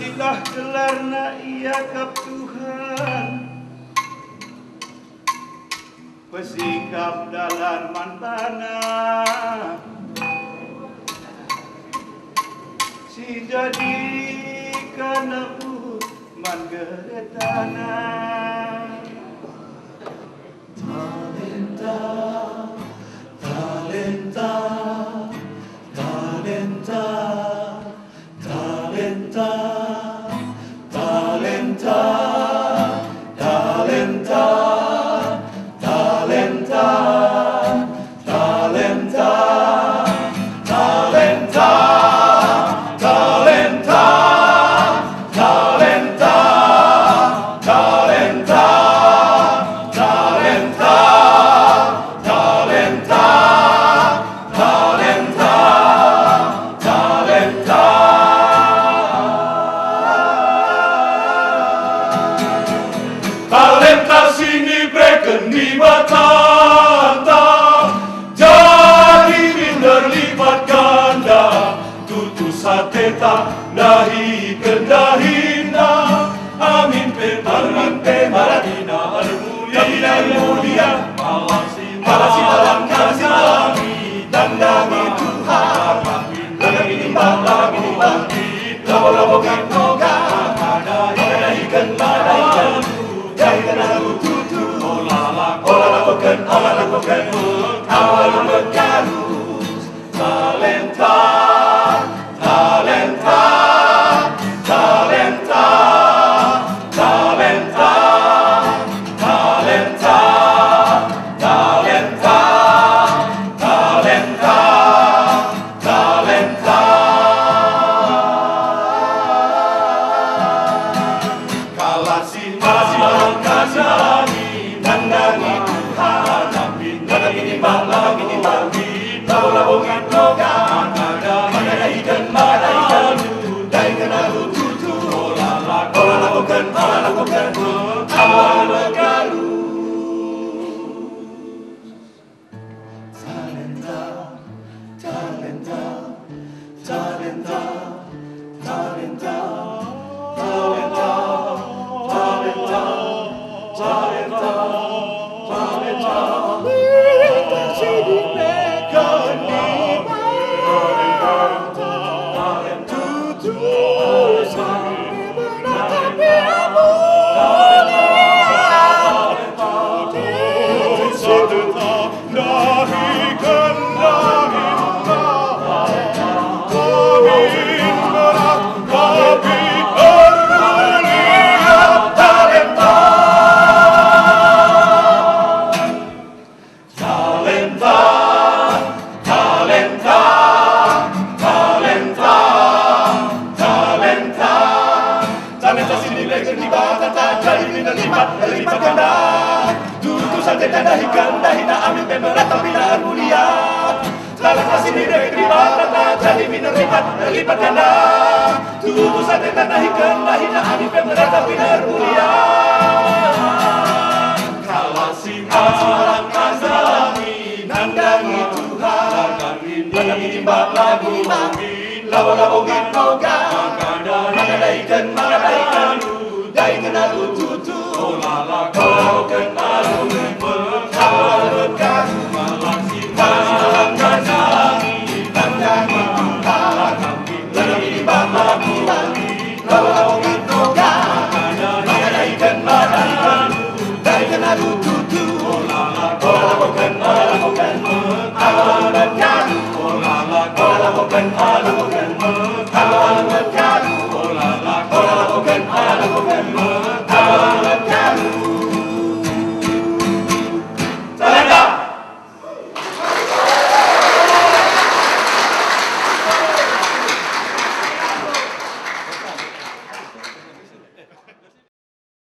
Tilah gelarna ia kap Tuhan, pesikap dalan mantana, si jadi kana manggeretana. Talenta, talenta, talenta, talenta, talenta, talenta, talenta, talenta, talenta, talenta, talenta, talenta, talenta, talenta, talenta, talenta. Talenta sini breken di batanta, jadi minder lipat ganda, tutu sateta dahi kendahina, amin pe maradina mulia, malasi dalam kasih, dandangi Tuhan, lagi nimbang, labo-labo kinoga, madaikan olah lakukan, awal bergarus, talenta, talenta, talenta, talenta, talenta, talenta, talenta, talenta. Kalasi dandangi Tuhan, lagi nimbang, labo-labongin logan, madaikan, dai kena tutu, olah lakukan, awal bergalus. Talenta, talenta, talenta, talenta, talenta, talenta, talenta, talenta. Lipat ganda, tutu sateta dahi kendahina, amin pe meratapi daan mulia. Talenta sini negeri batata, jadi minder lipat ganda, tutu sateta dahi kendahina, amin pe meratapi daan mulia. Kalasi alam kasami, nandangi Tuhan, lagi nimbang, labo-labongin logan.